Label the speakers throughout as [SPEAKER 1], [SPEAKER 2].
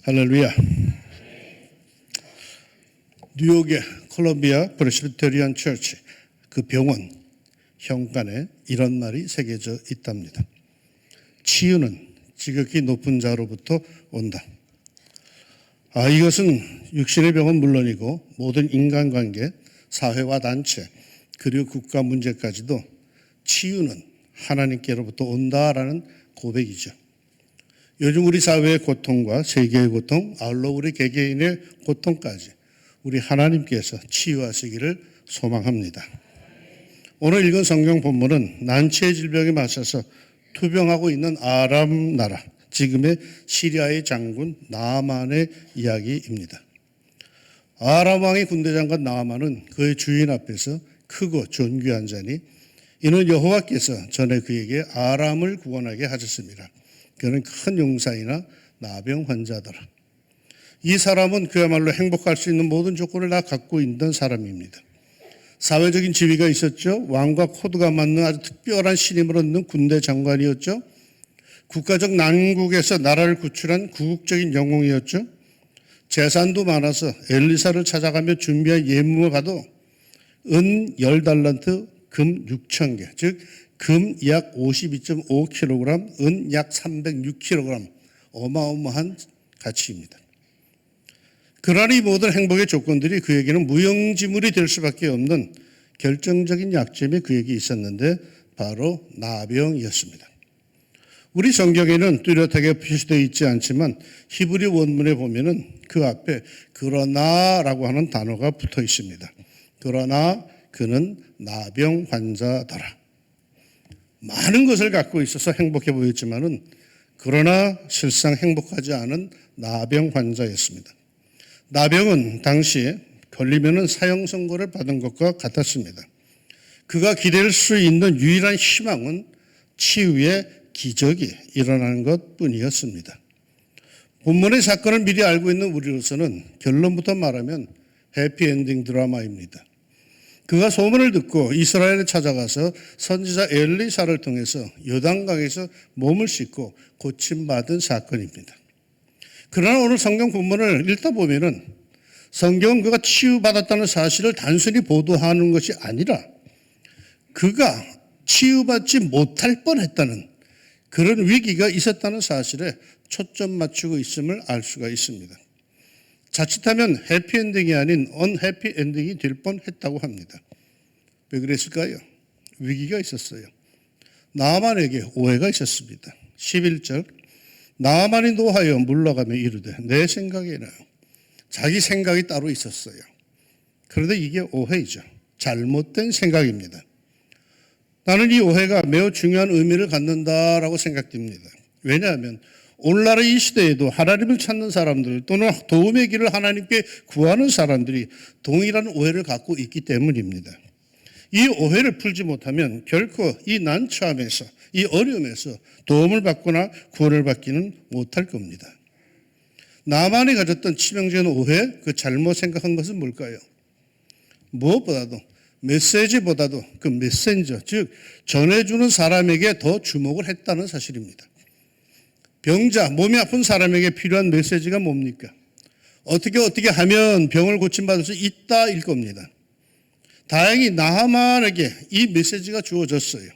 [SPEAKER 1] 할렐루야. 뉴욕의 콜롬비아 프레스비테리안 처치 그 병원 현관에 이런 말이 새겨져 있답니다. 치유는 지극히 높은 자로부터 온다. 이것은 육신의 병은 물론이고 모든 인간관계, 사회와 단체, 그리고 국가 문제까지도 치유는 하나님께로부터 온다라는 고백이죠. 요즘 우리 사회의 고통과 세계의 고통, 아울러 우리 개개인의 고통까지 우리 하나님께서 치유하시기를 소망합니다. 오늘 읽은 성경 본문은 난치의 질병에 맞서서 투병하고 있는 아람 나라, 지금의 시리아의 장군 나아만의 이야기입니다. 아람 왕의 군대장관 나아만은 그의 주인 앞에서 크고 존귀한 자니 이는 여호와께서 전에 그에게 아람을 구원하게 하셨습니다. 그는 큰 용사이나 나병 환자더라. 이 사람은 그야말로 행복할 수 있는 모든 조건을 다 갖고 있는 사람입니다. 사회적인 지위가 있었죠. 왕과 코드가 맞는 아주 특별한 신임을 얻는 군대 장관이었죠. 국가적 난국에서 나라를 구출한 구국적인 영웅이었죠. 재산도 많아서 엘리사를 찾아가며 준비한 예물을 봐도 은 10달란트, 금 6,000개, 즉 금 약 52.5kg, 은 약 306kg, 어마어마한 가치입니다. 그러나 이 모든 행복의 조건들이 그에게는 무용지물이 될 수밖에 없는 결정적인 약점이 그에게 있었는데 바로 나병이었습니다. 우리 성경에는 뚜렷하게 표시되어 있지 않지만 히브리 원문에 보면은 그 앞에 그러나라고 하는 단어가 붙어 있습니다. 그러나 그는 나병 환자더라. 많은 것을 갖고 있어서 행복해 보였지만은 그러나 실상 행복하지 않은 나병 환자였습니다. 나병은 당시에 걸리면은 사형 선고를 받은 것과 같았습니다. 그가 기댈 수 있는 유일한 희망은 치유의 기적이 일어나는 것뿐이었습니다. 본문의 사건을 미리 알고 있는 우리로서는 결론부터 말하면 해피엔딩 드라마입니다. 그가 소문을 듣고 이스라엘에 찾아가서 선지자 엘리사를 통해서 요단강에서 몸을 씻고 고침받은 사건입니다. 그러나 오늘 성경 본문을 읽다 보면은 성경은 그가 치유받았다는 사실을 단순히 보도하는 것이 아니라 그가 치유받지 못할 뻔했다는 그런 위기가 있었다는 사실에 초점 맞추고 있음을 알 수가 있습니다. 자칫하면 해피엔딩이 아닌 언해피엔딩이 될 뻔했다고 합니다. 왜 그랬을까요? 위기가 있었어요. 나아만에게 오해가 있었습니다. 11절 나아만이 노하여 물러가며 이르되 내 생각에는 자기 생각이 따로 있었어요. 그런데 이게 오해이죠. 잘못된 생각입니다. 나는 이 오해가 매우 중요한 의미를 갖는다라고 생각됩니다. 왜냐하면 오늘날의 이 시대에도 하나님을 찾는 사람들 또는 도움의 길을 하나님께 구하는 사람들이 동일한 오해를 갖고 있기 때문입니다. 이 오해를 풀지 못하면 결코 이 난처함에서 이 어려움에서 도움을 받거나 구원을 받기는 못할 겁니다. 나만이 가졌던 치명적인 오해, 그 잘못 생각한 것은 뭘까요? 무엇보다도 메시지보다도 그 메신저, 즉 전해주는 사람에게 더 주목을 했다는 사실입니다. 병자, 몸이 아픈 사람에게 필요한 메시지가 뭡니까? 어떻게 하면 병을 고침받을 수 있다일 겁니다. 다행히 나하만에게 이 메시지가 주어졌어요.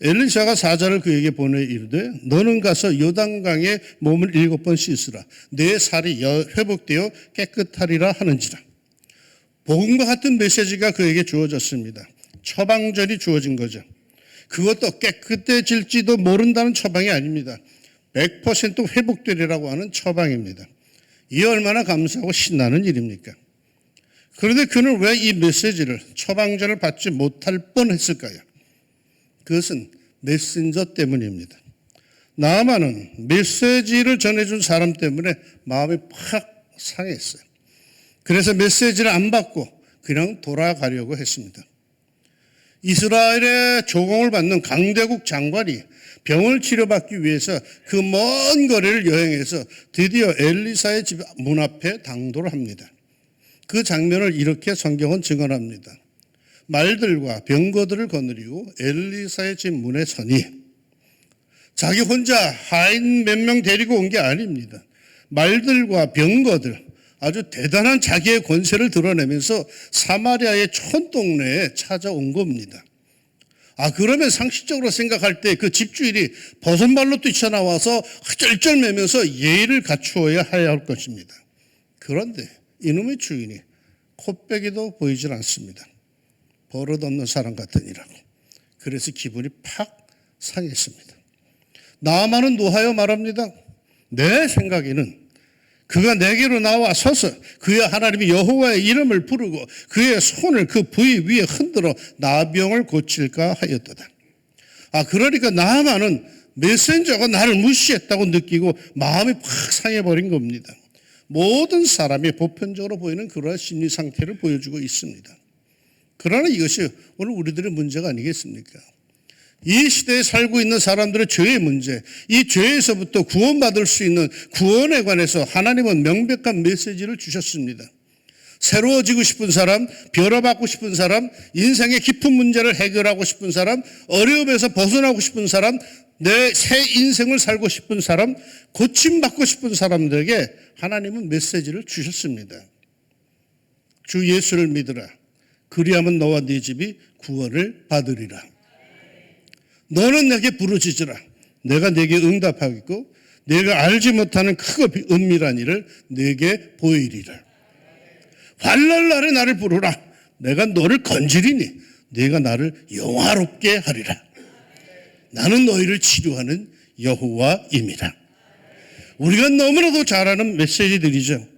[SPEAKER 1] 엘리사가 사자를 그에게 보내 이르되 너는 가서 요단강에 몸을 7번 씻으라. 내 살이 회복되어 깨끗하리라 하는지라. 복음과 같은 메시지가 그에게 주어졌습니다. 처방전이 주어진 거죠. 그것도 깨끗해질지도 모른다는 처방이 아닙니다. 100% 회복되리라고 하는 처방입니다. 이 얼마나 감사하고 신나는 일입니까? 그런데 그는 왜 이 메시지를 처방전을 받지 못할 뻔했을까요? 그것은 메신저 때문입니다. 나아만은 메시지를 전해준 사람 때문에 마음이 팍 상했어요. 그래서 메시지를 안 받고 그냥 돌아가려고 했습니다. 이스라엘의 조공을 받는 강대국 장관이 병을 치료받기 위해서 그 먼 거리를 여행해서 드디어 엘리사의 집 문 앞에 당도를 합니다. 그 장면을 이렇게 성경은 증언합니다. 말들과 병거들을 거느리고 엘리사의 집 문에 서니 자기 혼자 하인 몇 명 데리고 온 게 아닙니다. 말들과 병거들, 아주 대단한 자기의 권세를 드러내면서 사마리아의 촌동네에 찾아온 겁니다. 그러면 상식적으로 생각할 때 그 집주인이 버선발로 뛰쳐나와서 쩔쩔매면서 예의를 갖추어야 할 것입니다. 그런데 이놈의 주인이 코빼기도 보이질 않습니다. 버릇없는 사람 같으니라고. 그래서 기분이 팍 상했습니다. 나아만은 노하여 말합니다. 내 생각에는 그가 내게로 나와 서서 그의 하나님이 여호와의 이름을 부르고 그의 손을 그 부위 위에 흔들어 나병을 고칠까 하였도다. 그러니까 나아만은 메신저가 나를 무시했다고 느끼고 마음이 팍 상해버린 겁니다. 모든 사람이 보편적으로 보이는 그러한 심리 상태를 보여주고 있습니다. 그러나 이것이 오늘 우리들의 문제가 아니겠습니까? 이 시대에 살고 있는 사람들의 죄의 문제, 이 죄에서부터 구원받을 수 있는 구원에 관해서 하나님은 명백한 메시지를 주셨습니다. 새로워지고 싶은 사람, 변화받고 싶은 사람, 인생의 깊은 문제를 해결하고 싶은 사람, 어려움에서 벗어나고 싶은 사람, 내 새 인생을 살고 싶은 사람, 고침받고 싶은 사람들에게 하나님은 메시지를 주셨습니다. 주 예수를 믿으라. 그리하면 너와 네 집이 구원을 받으리라. 너는 내게 부르짖으라. 내가 내게 응답하겠고 내가 알지 못하는 크고 은밀한 일을 내게 보이리라. 환난 날에 나를 부르라. 내가 너를 건지리니 내가 나를 영화롭게 하리라. 나는 너희를 치료하는 여호와임이라. 우리가 너무나도 잘 아는 메시지들이죠.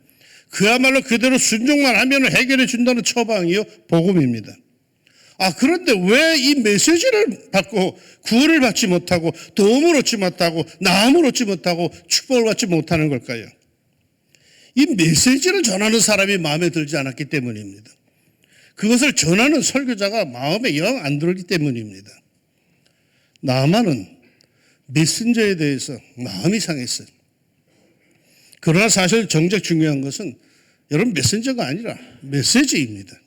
[SPEAKER 1] 그야말로 그대로 순종만 하면 해결해 준다는 처방이요 복음입니다. 그런데 왜 이 메시지를 받고 구원을 받지 못하고 도움을 얻지 못하고 나음을 얻지 못하고 축복을 받지 못하는 걸까요? 이 메시지를 전하는 사람이 마음에 들지 않았기 때문입니다. 그것을 전하는 설교자가 마음에 영 안 들기 때문입니다. 나아만은 메신저에 대해서 마음이 상했어요. 그러나 사실 정작 중요한 것은 여러분 메신저가 아니라 메시지입니다.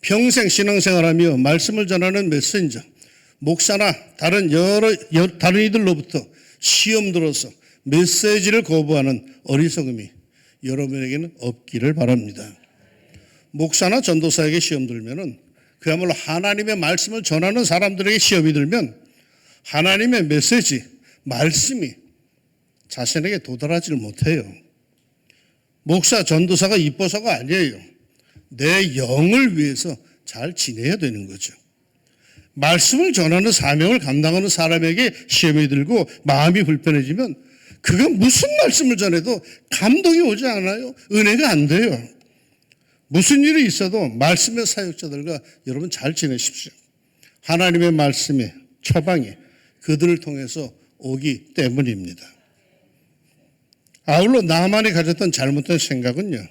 [SPEAKER 1] 평생 신앙생활하며 말씀을 전하는 메신저, 목사나 다른 이들로부터 시험 들어서 메시지를 거부하는 어리석음이 여러분에게는 없기를 바랍니다. 목사나 전도사에게 시험 들면은 그야말로 하나님의 말씀을 전하는 사람들에게 시험이 들면 하나님의 메시지, 말씀이 자신에게 도달하지를 못해요. 목사, 전도사가 이뻐서가 아니에요. 내 영을 위해서 잘 지내야 되는 거죠. 말씀을 전하는 사명을 감당하는 사람에게 시험이 들고 마음이 불편해지면 그가 무슨 말씀을 전해도 감동이 오지 않아요. 은혜가 안 돼요. 무슨 일이 있어도 말씀의 사역자들과 여러분 잘 지내십시오. 하나님의 말씀이 처방이 그들을 통해서 오기 때문입니다. 아울러 나만이 가졌던 잘못된 생각은요.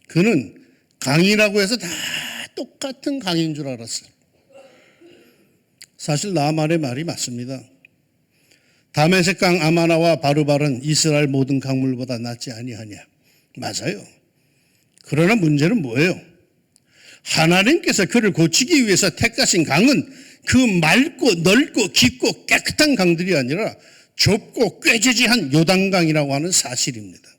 [SPEAKER 1] 그는 강인이라고 해서 다 똑같은 강인 줄 알았어요. 사실 나만의 말이 맞습니다. 다메섹 강 아마나와 바르발은 이스라엘 모든 강물보다 낫지 아니하냐. 맞아요. 그러나 문제는 뭐예요? 하나님께서 그를 고치기 위해서 택하신 강은 그 맑고 넓고 깊고 깨끗한 강들이 아니라 좁고 꾀지지한 요단강이라고 하는 사실입니다.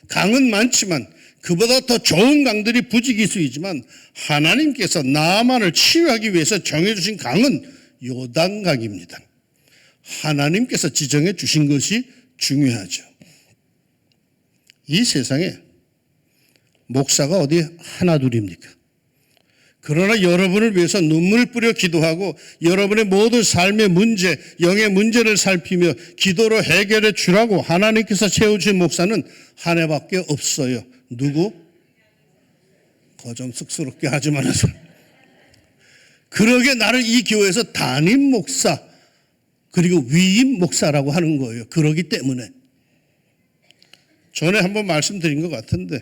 [SPEAKER 1] 강은 많지만 그보다 더 좋은 강들이 부지기수이지만 하나님께서 나만을 치유하기 위해서 정해주신 강은 요단강입니다. 하나님께서 지정해 주신 것이 중요하죠. 이 세상에 목사가 어디 하나둘입니까? 그러나 여러분을 위해서 눈물을 뿌려 기도하고 여러분의 모든 삶의 문제, 영의 문제를 살피며 기도로 해결해 주라고 하나님께서 채워주신 목사는 한 해밖에 없어요. 누구? 좀 쑥스럽게 하지 말아서. 그러게 나를 이 교회에서 담임 목사 그리고 위임 목사라고 하는 거예요. 그러기 때문에. 전에 한번 말씀드린 것 같은데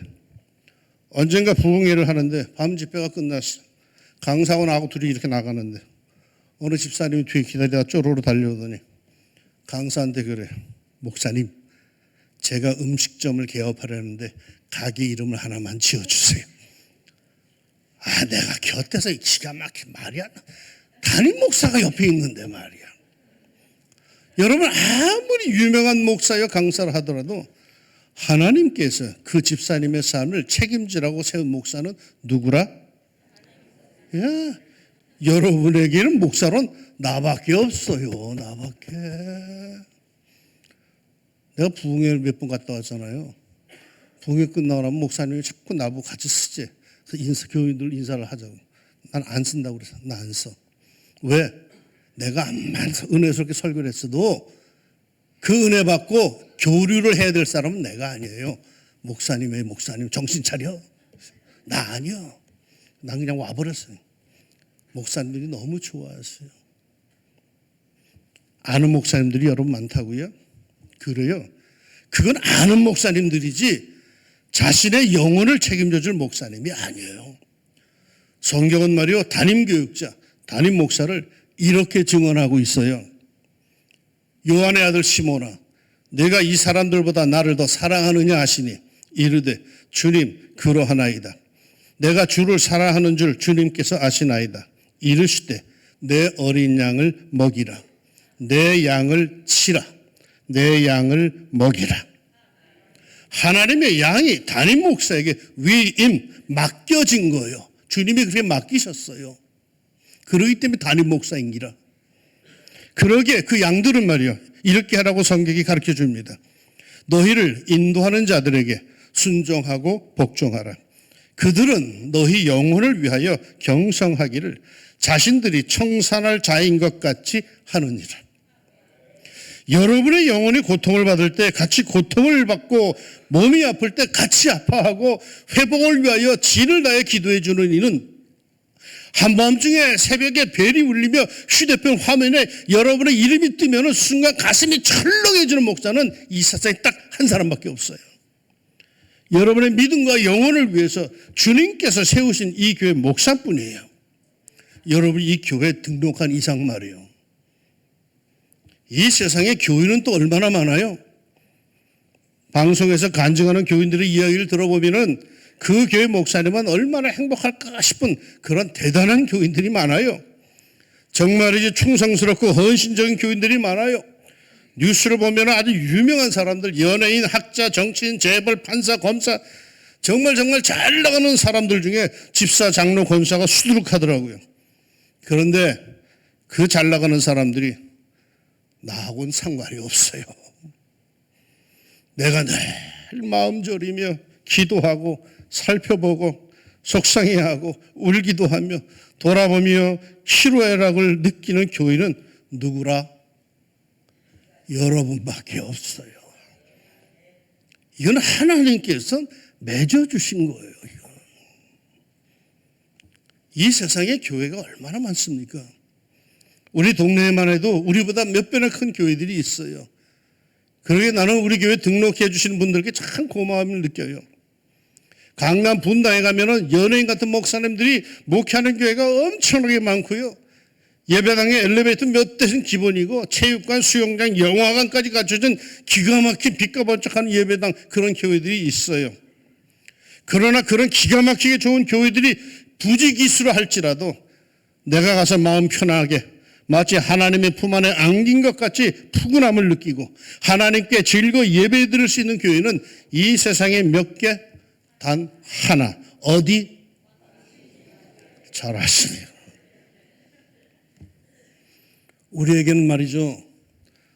[SPEAKER 1] 언젠가 부흥회를 하는데 밤 집회가 끝났어. 강사하고 나하고 둘이 이렇게 나가는데 어느 집사님이 뒤에 기다리다가 쪼로로 달려오더니 강사한테 그래. 목사님, 제가 음식점을 개업하려는데 가게 이름을 하나만 지어주세요. 내가 곁에서 기가 막힌 말이야. 담임 목사가 옆에 있는데 말이야. 여러분 아무리 유명한 목사여 강사를 하더라도 하나님께서 그 집사님의 삶을 책임지라고 세운 목사는 누구라? 예, 여러분에게는 목사론 나밖에 없어요. 나밖에. 내가 부흥회를 몇 번 갔다 왔잖아요. 부흥회 끝나고 나면 목사님이 자꾸 나보고 같이 쓰지. 그래서 교인들 인사를 하자고. 난 안 쓴다고 그래서 나 안 써. 왜? 내가 암만 은혜스럽게 설교를 했어도 그 은혜 받고 교류를 해야 될 사람은 내가 아니에요. 목사님의 목사님 정신 차려. 나 아니야. 난 그냥 와버렸어요. 목사님들이 너무 좋아했어요. 아는 목사님들이 여러분 많다고요? 그래요. 그건 아는 목사님들이지 자신의 영혼을 책임져 줄 목사님이 아니에요. 성경은 말이요, 담임교육자, 담임 목사를 이렇게 증언하고 있어요. 요한의 아들 시몬아, 내가 이 사람들보다 나를 더 사랑하느냐 하시니 이르되 주님 그러하나이다. 내가 주를 사랑하는 줄 주님께서 아시나이다. 이르시되 내 어린 양을 먹이라. 내 양을 치라. 내 양을 먹이라. 하나님의 양이 담임 목사에게 위임 맡겨진 거예요. 주님이 그렇게 맡기셨어요. 그러기 때문에 담임 목사인기라. 그러기에 그 양들은 말이요, 이렇게 하라고 성경이 가르쳐 줍니다. 너희를 인도하는 자들에게 순종하고 복종하라. 그들은 너희 영혼을 위하여 경성하기를 자신들이 청산할 자인 것 같이 하느니라. 여러분의 영혼이 고통을 받을 때 같이 고통을 받고 몸이 아플 때 같이 아파하고 회복을 위하여 진을 다해 기도해 주는 이는 한밤중에 새벽에 벨이 울리며 휴대폰 화면에 여러분의 이름이 뜨면 순간 가슴이 철렁해지는 목사는 이 세상에 딱 한 사람밖에 없어요. 여러분의 믿음과 영혼을 위해서 주님께서 세우신 이 교회 목사뿐이에요. 여러분이 이 교회에 등록한 이상 말이에요. 이 세상에 교인은 또 얼마나 많아요? 방송에서 간증하는 교인들의 이야기를 들어보면은 그 교회 목사님은 얼마나 행복할까 싶은 그런 대단한 교인들이 많아요. 정말이지 충성스럽고 헌신적인 교인들이 많아요. 뉴스를 보면 아주 유명한 사람들, 연예인, 학자, 정치인, 재벌, 판사, 검사, 정말 잘 나가는 사람들 중에 집사, 장로, 권사가 수두룩하더라고요. 그런데 그 잘 나가는 사람들이 나하고는 상관이 없어요. 내가 늘 마음 졸이며 기도하고 살펴보고 속상해하고 울기도 하며 돌아보며 희로애락을 느끼는 교인은 누구라? 여러분밖에 없어요. 이건 하나님께서 맺어주신 거예요. 이건. 이 세상에 교회가 얼마나 많습니까? 우리 동네에만 해도 우리보다 몇 배나 큰 교회들이 있어요. 그러게 나는 우리 교회 등록해 주시는 분들께 참 고마움을 느껴요. 강남 분당에 가면은 연예인 같은 목사님들이 목회하는 교회가 엄청나게 많고요. 예배당에 엘리베이터 몇 대는 기본이고 체육관, 수영장, 영화관까지 갖춰진 기가 막힌 빛과 번쩍하는 예배당, 그런 교회들이 있어요. 그러나 그런 기가 막히게 좋은 교회들이 부지기수로 할지라도 내가 가서 마음 편하게 마치 하나님의 품 안에 안긴 것 같이 푸근함을 느끼고 하나님께 즐거이 예배 드릴 수 있는 교회는 이 세상에 몇 개? 단 하나. 어디? 잘 아십니다. 우리에게는 말이죠,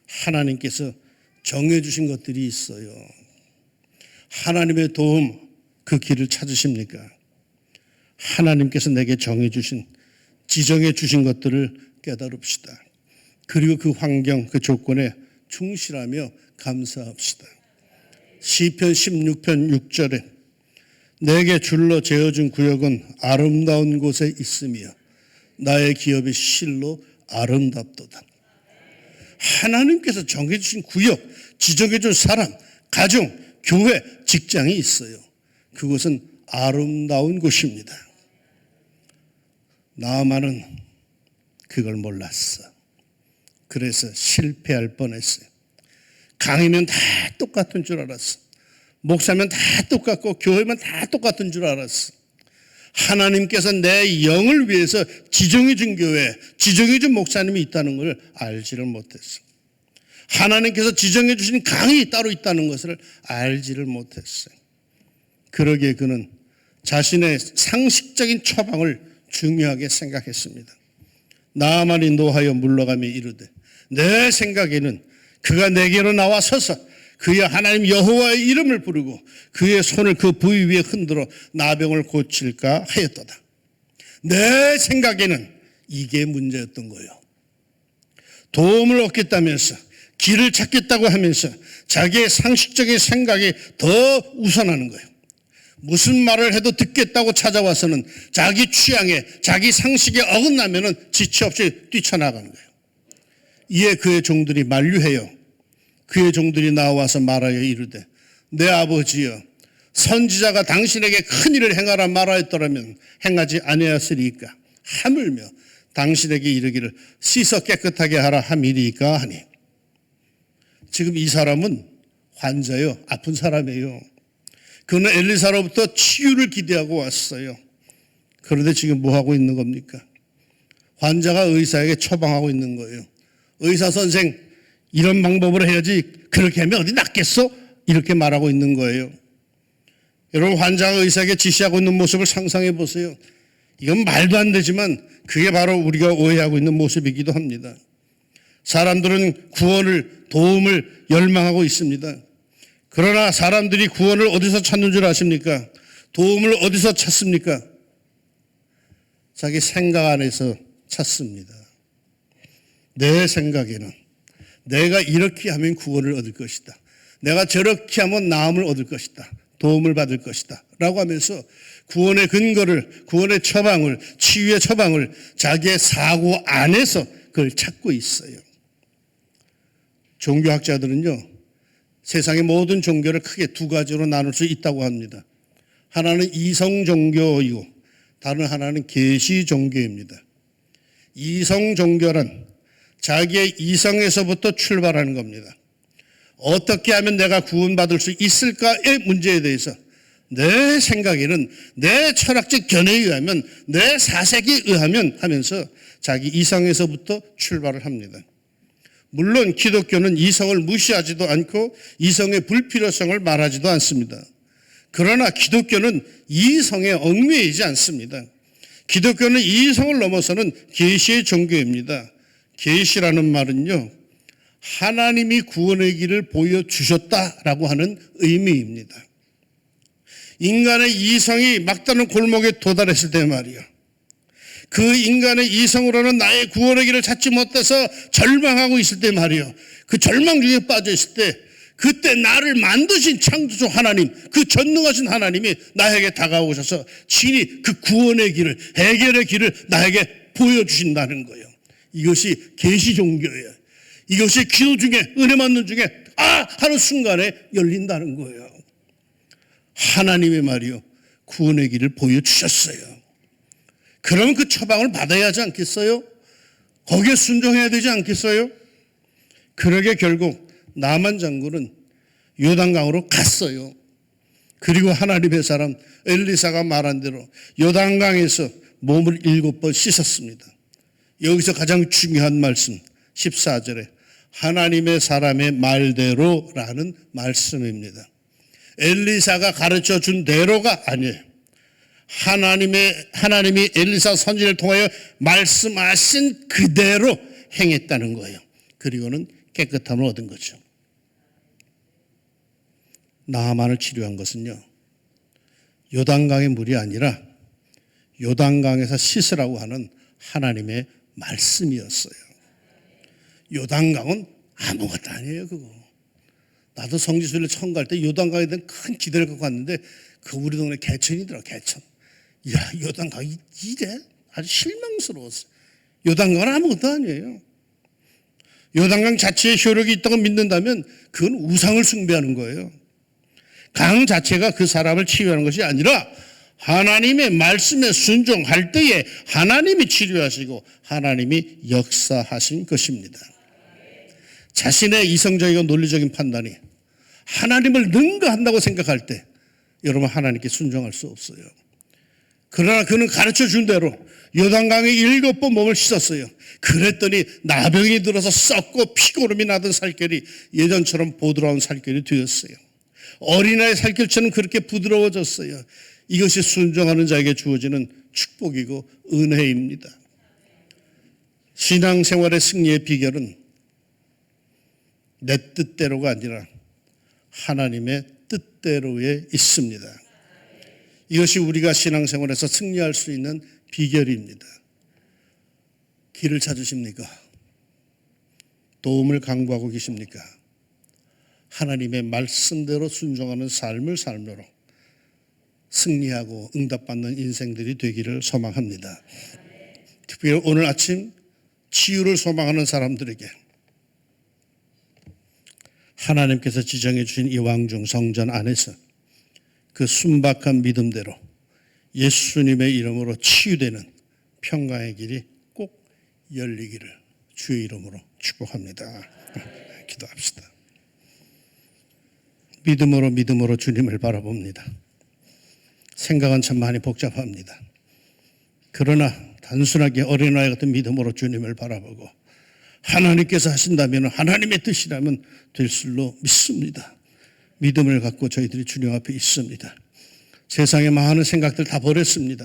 [SPEAKER 1] 하나님께서 정해주신 것들이 있어요. 하나님의 도움, 그 길을 찾으십니까? 하나님께서 내게 정해주신, 지정해주신 것들을 깨달읍시다. 그리고 그 환경, 그 조건에 충실하며 감사합시다. 시편 16편 6절에 내게 줄로 재어준 구역은 아름다운 곳에 있으며 나의 기업이 실로 아름답도다. 하나님께서 정해주신 구역, 지정해준 사람, 가정, 교회, 직장이 있어요. 그곳은 아름다운 곳입니다. 나아만은 그걸 몰랐어. 그래서 실패할 뻔했어요. 강의면 다 똑같은 줄 알았어. 목사면 다 똑같고 교회면 다 똑같은 줄 알았어. 하나님께서 내 영을 위해서 지정해 준 교회, 지정해 준 목사님이 있다는 걸 알지를 못했어. 하나님께서 지정해 주신 강이 따로 있다는 것을 알지를 못했어요. 그러기에 그는 자신의 상식적인 처방을 중요하게 생각했습니다. 나아만이 노하여 물러가며 이르되 내 생각에는 그가 내게로 나와 서서 그의 하나님 여호와의 이름을 부르고 그의 손을 그 부위 위에 흔들어 나병을 고칠까 하였도다. 내 생각에는 이게 문제였던 거예요. 도움을 얻겠다면서 길을 찾겠다고 하면서 자기의 상식적인 생각이 더 우선하는 거예요. 무슨 말을 해도 듣겠다고 찾아와서는 자기 취향에 자기 상식에 어긋나면은 지체 없이 뛰쳐나가는 거예요. 이에 그의 종들이 만류해요. 그의 종들이 나와서 말하여 이르되 내 아버지여 선지자가 당신에게 큰 일을 행하라 말하였더라면 행하지 아니하였으리이까 하물며 당신에게 이르기를 씻어 깨끗하게 하라 함이리이까 하니. 지금 이 사람은 환자요, 아픈 사람이에요. 그는 엘리사로부터 치유를 기대하고 왔어요. 그런데 지금 뭐 하고 있는 겁니까? 환자가 의사에게 처방하고 있는 거예요. 의사 선생, 이런 방법으로 해야지 그렇게 하면 어디 낫겠어? 이렇게 말하고 있는 거예요. 여러분, 환자가 의사에게 지시하고 있는 모습을 상상해 보세요. 이건 말도 안 되지만 그게 바로 우리가 오해하고 있는 모습이기도 합니다. 사람들은 구원을, 도움을 열망하고 있습니다. 그러나 사람들이 구원을 어디서 찾는 줄 아십니까? 도움을 어디서 찾습니까? 자기 생각 안에서 찾습니다. 내 생각에는 내가 이렇게 하면 구원을 얻을 것이다. 내가 저렇게 하면 나음을 얻을 것이다. 도움을 받을 것이다. 라고 하면서 구원의 근거를, 구원의 처방을, 치유의 처방을 자기의 사고 안에서 그걸 찾고 있어요. 종교학자들은요, 세상의 모든 종교를 크게 두 가지로 나눌 수 있다고 합니다. 하나는 이성 종교이고 다른 하나는 계시 종교입니다. 이성 종교란 자기의 이성에서부터 출발하는 겁니다. 어떻게 하면 내가 구원받을 수 있을까의 문제에 대해서 내 생각에는 내 철학적 견해에 의하면 내 사색에 의하면 하면서 자기 이성에서부터 출발을 합니다. 물론 기독교는 이성을 무시하지도 않고 이성의 불필요성을 말하지도 않습니다. 그러나 기독교는 이성에 얽매이지 않습니다. 기독교는 이성을 넘어서는 계시의 종교입니다. 계시라는 말은요, 하나님이 구원의 길을 보여주셨다라고 하는 의미입니다. 인간의 이성이 막다른 골목에 도달했을 때 말이요, 그 인간의 이성으로는 나의 구원의 길을 찾지 못해서 절망하고 있을 때 말이요, 그 절망 중에 빠져 있을 때 그때 나를 만드신 창조주 하나님, 그 전능하신 하나님이 나에게 다가오셔서 친히 그 구원의 길을, 해결의 길을 나에게 보여주신다는 거예요. 이것이 계시 종교예요. 이것이 기도 중에, 은혜 받는 중에 하는 순간에 열린다는 거예요. 하나님의 말이요, 구원의 길을 보여주셨어요. 그러면 그 처방을 받아야 하지 않겠어요? 거기에 순종해야 되지 않겠어요? 그러게 결국 나만 장군은 요단강으로 갔어요. 그리고 하나님의 사람 엘리사가 말한 대로 요단강에서 몸을 7번 씻었습니다. 여기서 가장 중요한 말씀 14절에 하나님의 사람의 말대로라는 말씀입니다. 엘리사가 가르쳐 준 대로가 아니에요. 하나님이 엘리사 선지를 통하여 말씀하신 그대로 행했다는 거예요. 그리고는 깨끗함을 얻은 거죠. 나아만을 치료한 것은요, 요단강의 물이 아니라 요단강에서 씻으라고 하는 하나님의 말씀이었어요. 요단강은 아무것도 아니에요, 그거. 나도 성지순례 처음 갈 때 요단강에 대한 큰 기대를 갖고 갔는데 그 우리 동네 개천이더라, 개천. 야, 요단강이 이래? 아주 실망스러웠어요. 요단강은 아무것도 아니에요. 요단강 자체에 효력이 있다고 믿는다면 그건 우상을 숭배하는 거예요. 강 자체가 그 사람을 치유하는 것이 아니라 하나님의 말씀에 순종할 때에 하나님이 치료하시고 하나님이 역사하신 것입니다. 자신의 이성적이고 논리적인 판단이 하나님을 능가한다고 생각할 때 여러분 하나님께 순종할 수 없어요. 그러나 그는 가르쳐 준 대로 요단강에 7번 몸을 씻었어요. 그랬더니 나병이 들어서 썩고 피고름이 나던 살결이 예전처럼 보드라운 살결이 되었어요. 어린아이 살결처럼 그렇게 부드러워졌어요. 이것이 순종하는 자에게 주어지는 축복이고 은혜입니다. 신앙생활의 승리의 비결은 내 뜻대로가 아니라 하나님의 뜻대로에 있습니다. 이것이 우리가 신앙생활에서 승리할 수 있는 비결입니다. 길을 찾으십니까? 도움을 강구하고 계십니까? 하나님의 말씀대로 순종하는 삶을 삶으로 승리하고 응답받는 인생들이 되기를 소망합니다. 특별히 오늘 아침 치유를 소망하는 사람들에게 하나님께서 지정해 주신 이 왕중 성전 안에서 그 순박한 믿음대로 예수님의 이름으로 치유되는 평강의 길이 꼭 열리기를 주의 이름으로 축복합니다. 기도합시다. 믿음으로 주님을 바라봅니다. 생각은 참 많이 복잡합니다. 그러나 단순하게 어린아이 같은 믿음으로 주님을 바라보고 하나님께서 하신다면 하나님의 뜻이라면 될 줄로 믿습니다. 믿음을 갖고 저희들이 주님 앞에 있습니다. 세상에 많은 생각들 다 버렸습니다.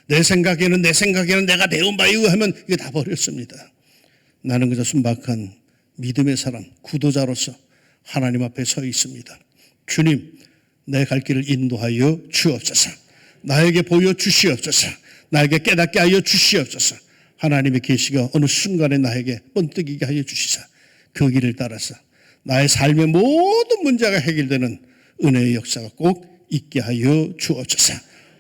[SPEAKER 1] 내 생각에는 내가 배운 바에 의하면 이거 다 버렸습니다. 나는 그저 순박한 믿음의 사람, 구도자로서 하나님 앞에 서 있습니다. 주님, 내 갈 길을 인도하여 주옵소서. 나에게 보여주시옵소서. 나에게 깨닫게 하여 주시옵소서. 하나님의 계시가 어느 순간에 나에게 번뜩이게 하여 주시사 그 길을 따라서 나의 삶의 모든 문제가 해결되는 은혜의 역사가 꼭 있게 하여 주옵소서.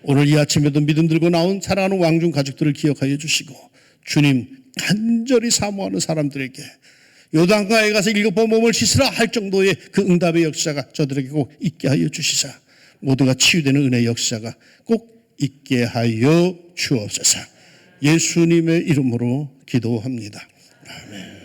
[SPEAKER 1] 오늘 이 아침에도 믿음 들고 나온 사랑하는 왕중 가족들을 기억하여 주시고 주님 간절히 사모하는 사람들에게 요단강에 가서 7번 몸을 씻으라 할 정도의 그 응답의 역사가 저들에게 꼭 있게 하여 주시사 모두가 치유되는 은혜의 역사가 꼭 있게 하여 주옵소서. 예수님의 이름으로 기도합니다. 아멘.